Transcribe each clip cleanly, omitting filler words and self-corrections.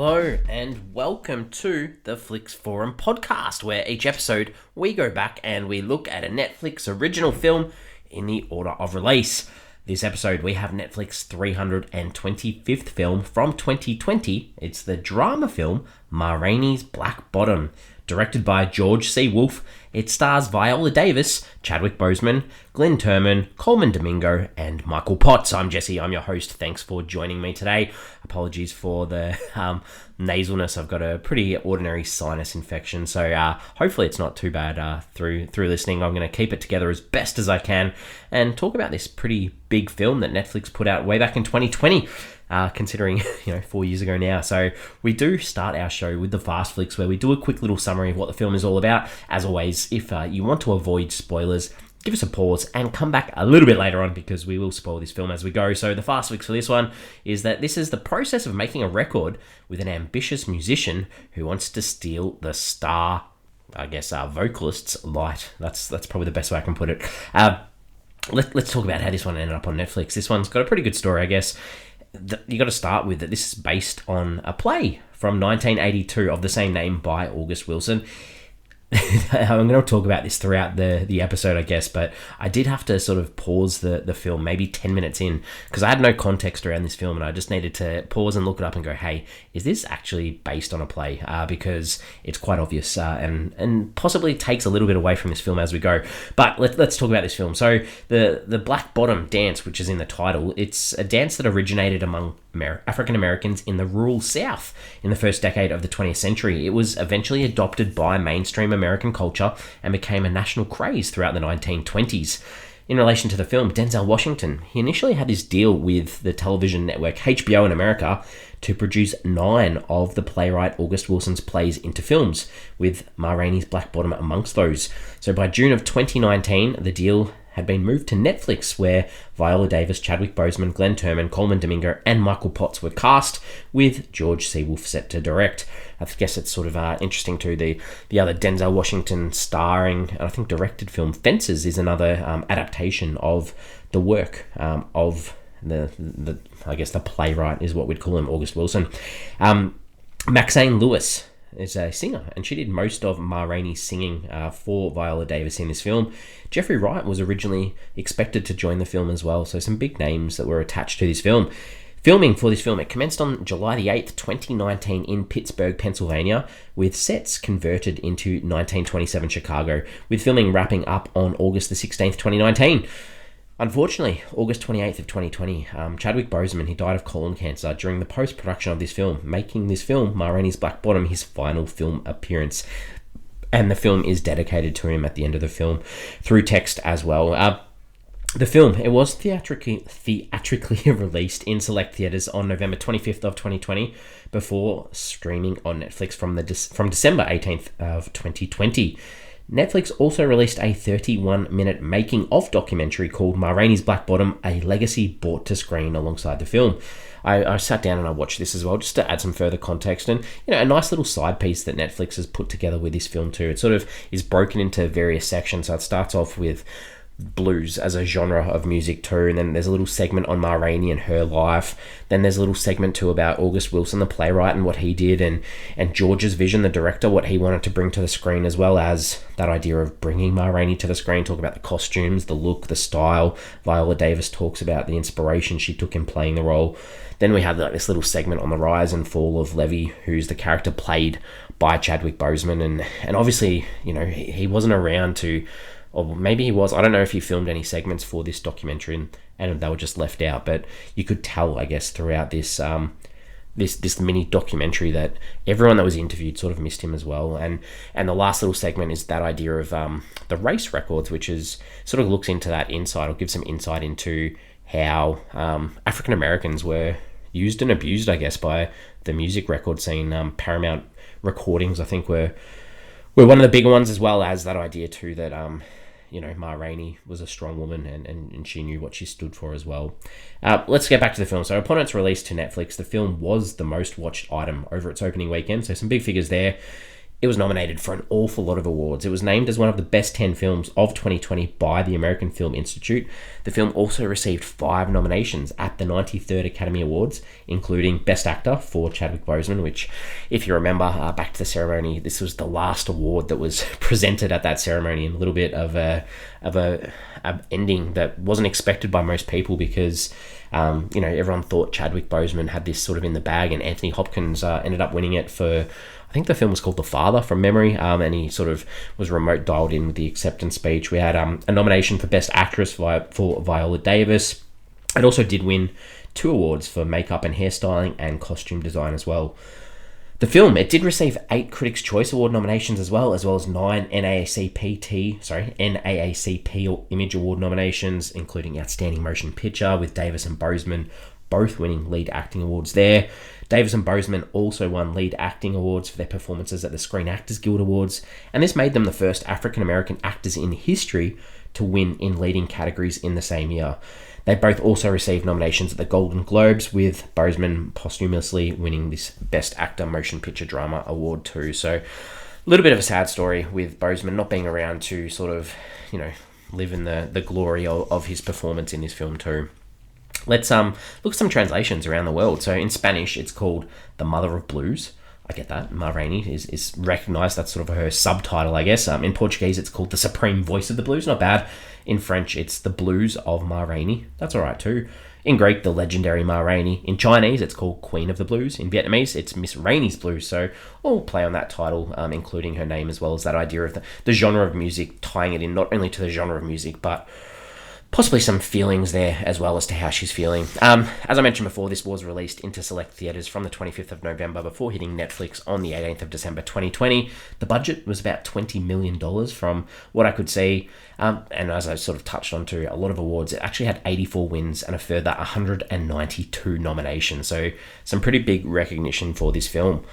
Hello and welcome to the Flix Forum podcast, where each episode we go back and we look at a Netflix original film in the order of release. This episode we have Netflix's 325th film from 2020. It's the drama film Ma Rainey's Black Bottom, directed by George C. Wolfe. It stars Viola Davis, Chadwick Boseman, Glynn Turman, Colman, Domingo, and Michael Potts. I'm Jesse, I'm your host. Thanks for joining me today. Apologies for the nasalness. I've got a pretty ordinary sinus infection, so hopefully it's not too bad through listening. I'm going to keep it together as best as I can and talk about this pretty big film that Netflix put out way back in 2020. Considering 4 years ago now. So we do start our show with the Fast Flicks, where we do a quick little summary of what the film is all about. As always, if you want to avoid spoilers, give us a pause and come back a little bit later on, because we will spoil this film as we go. So the Fast Flicks for this one is that this is the process of making a record with an ambitious musician who wants to steal the star, vocalist's light. That's probably the best way I can put it. Let's talk about how this one ended up on Netflix. This one's got a pretty good story, I guess. You got to start with that this is based on a play from 1982 of the same name by August Wilson. I'm going to talk about this throughout the episode, I guess, but I did have to sort of pause the film maybe 10 minutes in, because I had no context around this film and I just needed to pause and look it up and go, hey, is this actually based on a play? Because it's quite obvious and possibly takes a little bit away from this film as we go. But let's talk about this film. So the Black Bottom dance, which is in the title, it's a dance that originated among African Americans in the rural South in the first decade of the 20th century. It was eventually adopted by mainstream American culture and became a national craze throughout the 1920s. In relation to the film, Denzel Washington, he initially had his deal with the television network HBO in America to produce 9 of the playwright August Wilson's plays into films, with Ma Rainey's Black Bottom amongst those. So by June of 2019, the deal had been moved to Netflix, where Viola Davis, Chadwick Boseman, Glynn Turman, Colman, Domingo, and Michael Potts were cast, with George C. Wolfe set to direct. I guess it's sort of interesting too. The other Denzel Washington starring, and I think directed film Fences is another adaptation of the work of the playwright is what we'd call him, August Wilson. Maxine Lewis is a singer, and she did most of Ma Rainey's singing for Viola Davis in this film. Jeffrey Wright was originally expected to join the film as well, so some big names that were attached to this film. Filming for this film, it commenced on July the 8th, 2019 in Pittsburgh, Pennsylvania, with sets converted into 1927 Chicago, with filming wrapping up on August the 16th, 2019. Unfortunately, August 28th of 2020, Chadwick Boseman, he died of colon cancer during the post-production of this film, making this film, Ma Rainey's Black Bottom, his final film appearance. And the film is dedicated to him at the end of the film, through text as well. The film, it was theatrically released in select theatres on November 25th of 2020, before streaming on Netflix from December 18th of 2020. Netflix also released a 31-minute making-of documentary called Ma Rainey's Black Bottom, a legacy brought to screen alongside the film. I sat down and I watched this as well, just to add some further context, and a nice little side piece that Netflix has put together with this film too. It sort of is broken into various sections. So it starts off with blues as a genre of music too, and then there's a little segment on Ma Rainey and her life. Then there's a little segment too about August Wilson, the playwright, and what he did, and George's vision, the director, what he wanted to bring to the screen, as well as that idea of bringing Ma Rainey to the screen. Talk about the costumes, the look, the style. Viola Davis talks about the inspiration she took in playing the role. Then we have this little segment on the rise and fall of Levy, who's the character played by Chadwick Boseman, and obviously he wasn't around to, or maybe he was. I don't know if he filmed any segments for this documentary and they were just left out. But you could tell, I guess, throughout this this mini documentary that everyone that was interviewed sort of missed him as well. And the last little segment is that idea of the race records, which is sort of looks into that insight, or gives some insight into how African Americans were used and abused, I guess, by the music record scene. Paramount Recordings, I think, were one of the bigger ones, as well as that idea too that Ma Rainey was a strong woman and she knew what she stood for as well. Let's get back to the film. So upon its release to Netflix, the film was the most watched item over its opening weekend, so some big figures there. it was nominated for an awful lot of awards. It was named as one of the best 10 films of 2020 by the American Film Institute. The film also received 5 nominations at the 93rd Academy Awards, including Best Actor for Chadwick Boseman, which, if you remember, back to the ceremony, this was the last award that was presented at that ceremony, and a little bit of a ending that wasn't expected by most people because everyone thought Chadwick Boseman had this sort of in the bag, and Anthony Hopkins ended up winning it for, I think the film was called The Father from memory, and he sort of was remote dialed in with the acceptance speech. We had a nomination for Best Actress for Viola Davis. It also did win 2 awards for makeup and hairstyling and costume design as well. The film, it did receive 8 Critics' Choice Award nominations as well as 9 NAACP Image Award nominations, including Outstanding Motion Picture, with Davis and Boseman both winning lead acting awards there. Davis and Boseman also won lead acting awards for their performances at the Screen Actors Guild Awards, and this made them the first African-American actors in history to win in leading categories in the same year. They both also received nominations at the Golden Globes, with Boseman posthumously winning this Best Actor Motion Picture Drama Award too. So a little bit of a sad story with Boseman not being around to sort of, live in the glory of his performance in this film too. Let's look at some translations around the world. So in Spanish, it's called The Mother of Blues. I get that. Ma Rainey is recognised. That's sort of her subtitle, I guess. In Portuguese, it's called The Supreme Voice of the Blues. Not bad. In French, it's The Blues of Ma Rainey. That's all right too. In Greek, The Legendary Ma Rainey. In Chinese, it's called Queen of the Blues. In Vietnamese, it's Miss Rainey's Blues. So all play on that title, including her name, as well as that idea of the genre of music, tying it in not only to the genre of music, but possibly some feelings there as well as to how she's feeling. As I mentioned before, this was released into select theatres from the 25th of November before hitting Netflix on the 18th of December 2020. The budget was about $20 million from what I could see. And as I sort of touched on to a lot of awards, it actually had 84 wins and a further 192 nominations. So some pretty big recognition for this film.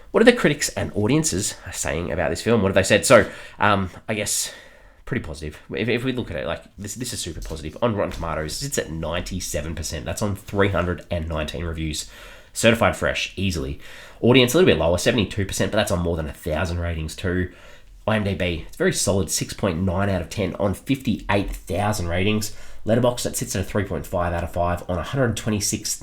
What are the critics and audiences saying about this film? What have they said? So I guess pretty positive. If we look at it, like this is super positive. On Rotten Tomatoes, it's at 97%. That's on 319 reviews. Certified fresh, easily. Audience, a little bit lower, 72%, but that's on more than 1,000 ratings too. IMDb, it's very solid, 6.9 out of 10 on 58,000 ratings. Letterboxd, that sits at a 3.5 out of 5 on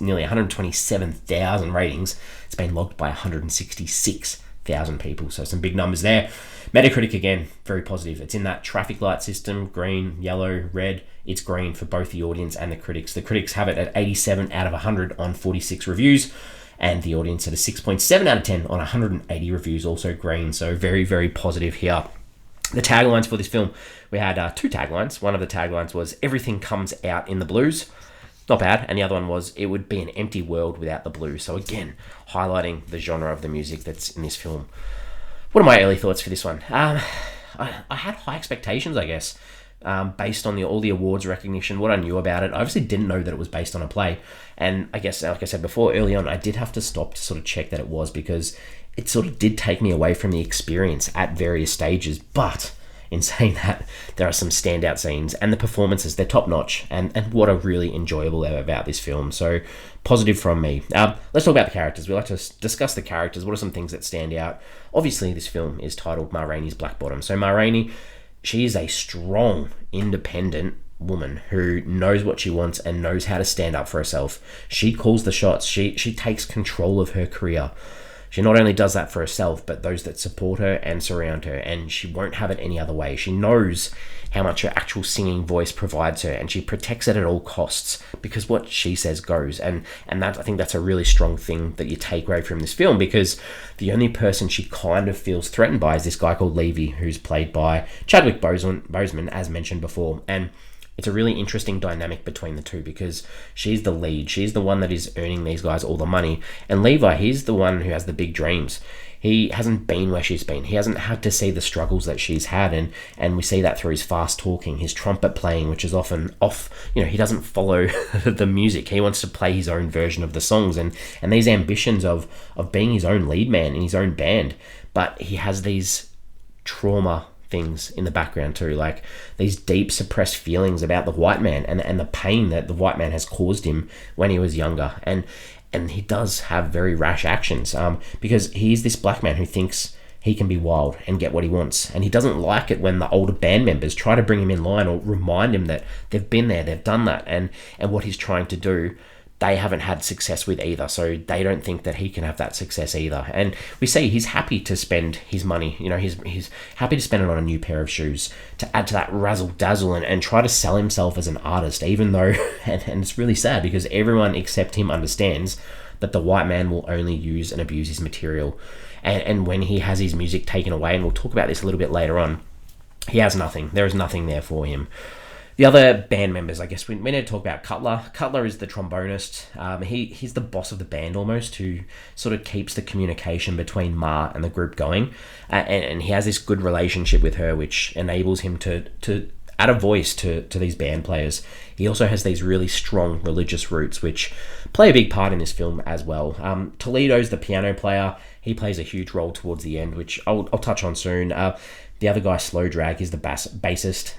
nearly 127,000 ratings. It's been logged by 166,000 people, so some big numbers there. Metacritic, again, very positive. It's in that traffic light system, green, yellow, red. It's green for both the audience and the critics. The critics have it at 87 out of 100 on 46 reviews, and the audience at a 6.7 out of 10 on 180 reviews, also green. So very, very positive here. The taglines for this film, we had 2 taglines. One of the taglines was, "Everything comes out in the blues." Not bad. And the other one was, "It would be an empty world without the blues." So again, highlighting the genre of the music that's in this film. What are my early thoughts for this one? I had high expectations, I guess, based on all the awards recognition, what I knew about it. I obviously didn't know that it was based on a play. And I guess, like I said before, early on, I did have to stop to sort of check that it was, because it sort of did take me away from the experience at various stages. But in saying that, there are some standout scenes, and the performances, they're top notch, and what are really enjoyable about this film. So positive from me. Let's talk about the characters. We like to discuss the characters. What are some things that stand out? Obviously, this film is titled Ma Rainey's Black Bottom. So Ma Rainey, she is a strong, independent woman who knows what she wants and knows how to stand up for herself. She calls the shots. She takes control of her career. She not only does that for herself, but those that support her and surround her, and she won't have it any other way. She knows how much her actual singing voice provides her, and she protects it at all costs, because what she says goes. And that, I think that's a really strong thing that you take away from this film, because the only person she kind of feels threatened by is this guy called Levy, who's played by Chadwick Boseman, as mentioned before. And it's a really interesting dynamic between the two, because she's the lead. She's the one that is earning these guys all the money. And Levi, he's the one who has the big dreams. He hasn't been where she's been. He hasn't had to see the struggles that she's had. And we see that through his fast talking, his trumpet playing, which is often off. He doesn't follow the music. He wants to play his own version of the songs. And these ambitions of being his own lead man in his own band. But he has these trauma things in the background too, like these deep suppressed feelings about the white man and the pain that the white man has caused him when he was younger, and he does have very rash actions, because he's this black man who thinks he can be wild and get what he wants. And he doesn't like it when the older band members try to bring him in line or remind him that they've been there, they've done that, and what he's trying to do, they haven't had success with either, so they don't think that he can have that success either. And we see he's happy to spend his money, he's happy to spend it on a new pair of shoes to add to that razzle dazzle and try to sell himself as an artist, even though, and it's really sad because everyone except him understands that the white man will only use and abuse his material. And when he has his music taken away, and we'll talk about this a little bit later on, he has nothing. There is nothing there for him. The other band members, I guess we need to talk about Cutler. Cutler is the trombonist. He's the boss of the band almost, who sort of keeps the communication between Ma and the group going. And he has this good relationship with her, which enables him to add a voice to these band players. He also has these really strong religious roots, which play a big part in this film as well. Toledo's the piano player. He plays a huge role towards the end, which I'll touch on soon. The other guy, Slow Drag, is the bassist.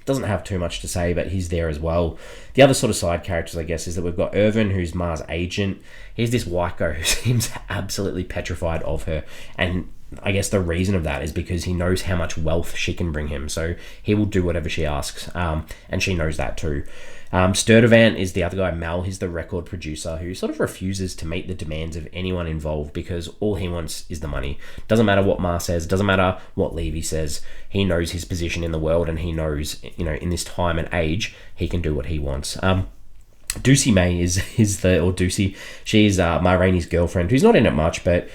Doesn't have too much to say, but he's there as well. The other sort of side characters, I guess, is that we've got Irvin, who's Ma's agent. He's this white guy who seems absolutely petrified of her, and I guess the reason of that is because he knows how much wealth she can bring him, so he will do whatever she asks, and she knows that too. Sturdivant is the other guy, Mel. He's the record producer who sort of refuses to meet the demands of anyone involved because all he wants is the money. Doesn't matter what Ma says, doesn't matter what Levy says. He knows his position in the world, and he knows, in this time and age, he can do what he wants. Deucey May Deucey, she's Ma Rainey's girlfriend, who's not in it much, but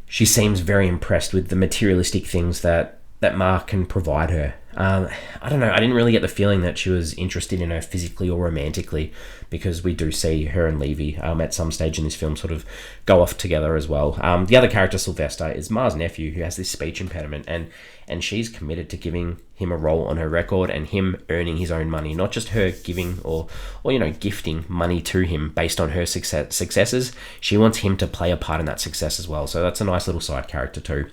she seems very impressed with the materialistic things that Ma can provide her. I don't know, I didn't really get the feeling that she was interested in her physically or romantically, because we do see her and Levy at some stage in this film sort of go off together as well. The other character, Sylvester, is Ma's nephew, who has this speech impediment, and she's committed to giving him a role on her record and him earning his own money, not just her giving or gifting money to him based on her successes. She wants him to play a part in that success as well, so that's a nice little side character too.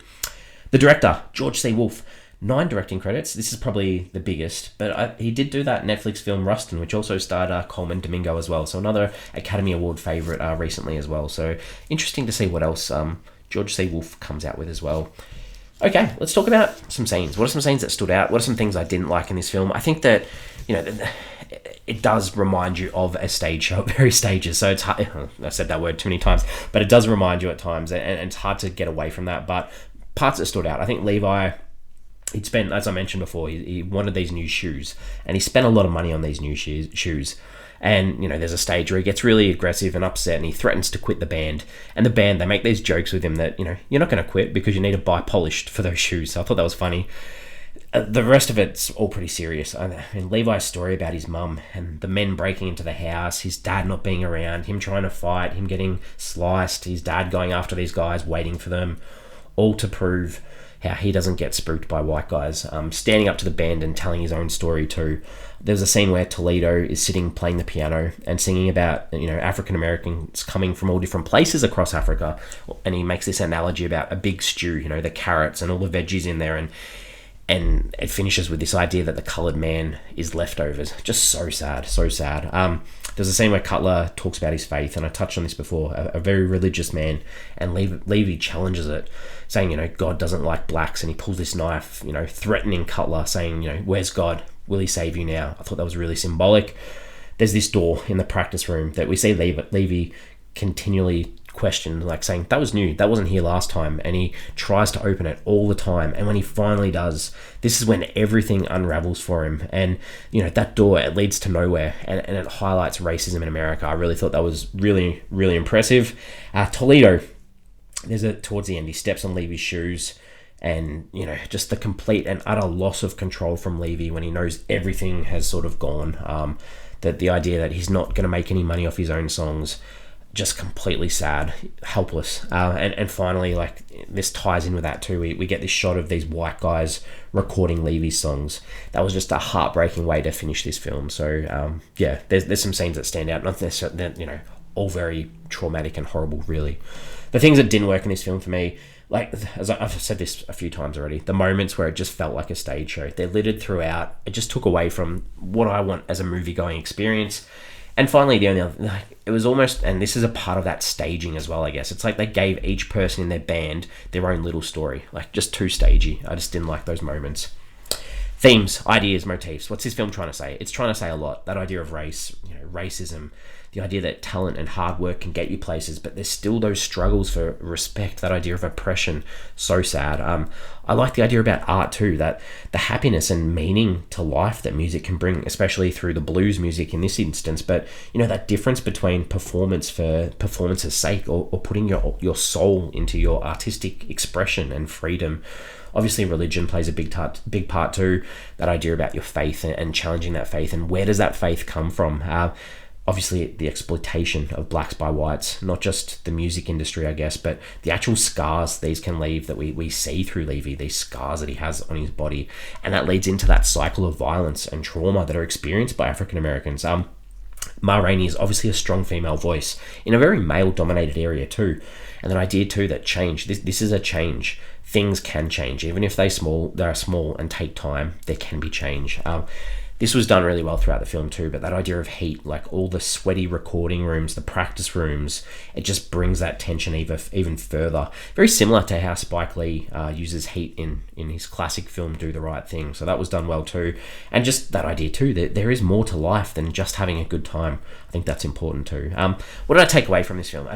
The director, George C. Wolfe, 9 directing credits. This is probably the biggest, but he did do that Netflix film Rustin, which also starred Colman Domingo as well, so another Academy Award favourite recently as well. So interesting to see what else George C. Wolfe comes out with as well. Okay, let's talk about some scenes. What are some scenes that stood out? What are some things I didn't like in this film? I think that, it does remind you of a stage show at various stages. So it's hard, I've said that word too many times, but it does remind you at times, and it's hard to get away from that. But parts that stood out, I think Levi, he'd spent, as I mentioned before, he wanted these new shoes, and he spent a lot of money on these new shoes. And, there's a stage where he gets really aggressive and upset, and he threatens to quit the band. And the band, they make these jokes with him that, you're not going to quit because you need to buy polished for those shoes. So I thought that was funny. The rest of it's all pretty serious. Levi's story about his mum and the men breaking into the house, his dad not being around, him trying to fight, him getting sliced, his dad going after these guys, waiting for them, all to prove how he doesn't get spooked by white guys. Standing up to the band and telling his own story too. There's a scene where Toledo is sitting playing the piano and singing about African Americans coming from all different places across Africa, and he makes this analogy about a big stew, the carrots and all the veggies in there, and it finishes with this idea that the coloured man is leftovers. Just so sad, so sad. There's a scene where Cutler talks about his faith, and I touched on this before, a very religious man, and Levy challenges it, saying, God doesn't like blacks, and he pulls this knife, threatening Cutler, saying, where's God? Will he save you now? I thought that was really symbolic. There's this door in the practice room that we see Levy continually question, saying, that was new, that wasn't here last time, and he tries to open it all the time, and when he finally does, this is when everything unravels for him. And that door, it leads to nowhere, and it highlights racism in America. I really thought that was really, really impressive. Toledo, towards the end, he steps on Levy's shoes, and just the complete and utter loss of control from Levy when he knows everything has sort of gone. That the idea that he's not going to make any money off his own songs, just completely sad, helpless. And finally, this ties in with that too. We get this shot of these white guys recording Levy's songs. That was just a heartbreaking way to finish this film. So there's some scenes that stand out. Not necessarily, all very traumatic and horrible, really. The things that didn't work in this film for me, as I've said this a few times already, the moments where it just felt like a stage show, they're littered throughout. It just took away from what I want as a movie-going experience. And finally, the only other, it was almost, and this is a part of that staging as well, I guess. It's like they gave each person in their band their own little story, like just too stagey. I just didn't like those moments. Themes, ideas, motifs. What's this film trying to say? It's trying to say a lot. That idea of race, racism, the idea that talent and hard work can get you places, but there's still those struggles for respect, that idea of oppression. So sad. I like the idea about art too, that the happiness and meaning to life that music can bring, especially through the blues music in this instance. But, that difference between performance for performance's sake or putting your soul into your artistic expression and freedom. Obviously, religion plays a big part too. That idea about your faith and challenging that faith, and where does that faith come from? Obviously, the exploitation of blacks by whites, not just the music industry, I guess, but the actual scars these can leave that we see through Levy, these scars that he has on his body, and that leads into that cycle of violence and trauma that are experienced by African Americans. Ma Rainey is obviously a strong female voice in a very male-dominated area too, and that idea too that change. This is a change. Things can change, even if they're small and take time. There can be change. This was done really well throughout the film too, but that idea of heat, like all the sweaty recording rooms, the practice rooms, it just brings that tension even further. Very similar to how Spike Lee uses heat in his classic film Do the Right Thing. So that was done well too. And just that idea too, that there is more to life than just having a good time. I think that's important too. What did I take away from this film?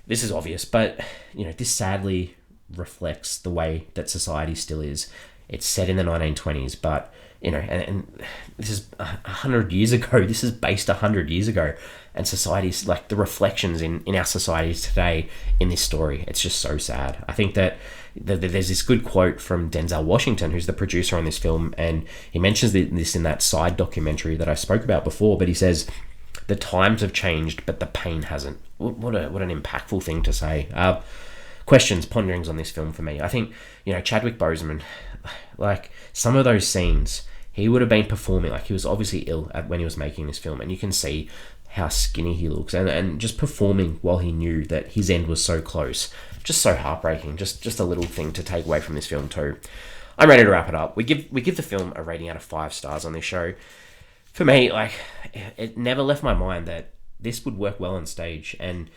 This is obvious, but this sadly reflects the way that society still is. It's set in the 1920s, but and this is 100 years ago. This is based 100 years ago, and society's like the reflections in our societies today in this story. It's just so sad. I think that there's this good quote from Denzel Washington, who's the producer on this film, and he mentions this in that side documentary that I spoke about before. But he says, "The times have changed, but the pain hasn't." What an impactful thing to say. Questions, ponderings on this film for me. I think, Chadwick Boseman, like some of those scenes, he would have been performing, like he was obviously ill when he was making this film, and you can see how skinny he looks, and just performing while he knew that his end was so close. Just so heartbreaking. Just a little thing to take away from this film too. I'm ready to wrap it up. We give the film a rating out of 5 stars on this show. For me, like, it never left my mind that this would work well on stage, and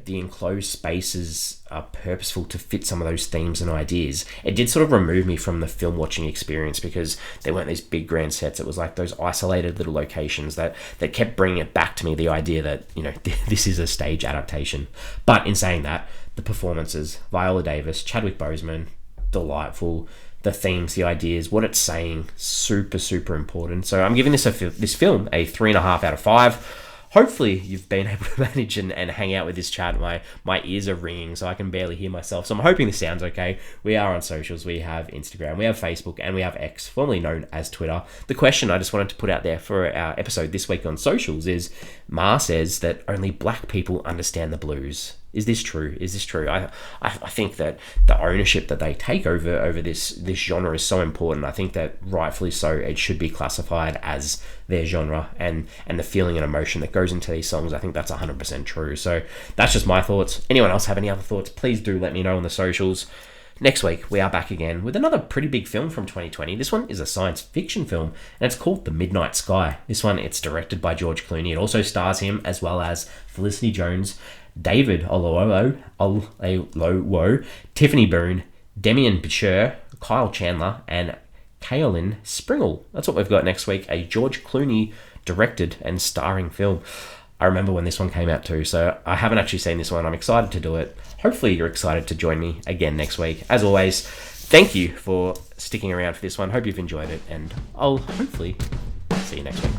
the enclosed spaces are purposeful to fit some of those themes and ideas. It did sort of remove me from the film watching experience because there weren't these big grand sets. It was like those isolated little locations that kept bringing it back to me, the idea that, this is a stage adaptation. But in saying that, the performances, Viola Davis, Chadwick Boseman, delightful. The themes, the ideas, what it's saying, super, super important. So I'm giving this film a 3.5 out of 5. Hopefully you've been able to manage and hang out with this chat. My ears are ringing, so I can barely hear myself. So I'm hoping this sounds okay. We are on socials. We have Instagram, we have Facebook, and we have X, formerly known as Twitter. The question I just wanted to put out there for our episode this week on socials is, Ma says that only black people understand the blues. Is this true? I think that the ownership that they take over this genre is so important. I think that rightfully so, it should be classified as their genre, and the feeling and emotion that goes into these songs, I think that's 100% true. So that's just my thoughts. Anyone else have any other thoughts? Please do let me know on the socials. Next week, we are back again with another pretty big film from 2020. This one is a science fiction film, and it's called The Midnight Sky. This one, it's directed by George Clooney. It also stars him, as well as Felicity Jones, David Oyelowo, Tiffany Boone, Demian Bichir, Kyle Chandler, and Kaolin Springle. That's what we've got next week, a George Clooney directed and starring film. I remember when this one came out too, so I haven't actually seen this one. I'm excited to do it. Hopefully you're excited to join me again next week. As always, thank you for sticking around for this one. Hope you've enjoyed it, and I'll hopefully see you next week.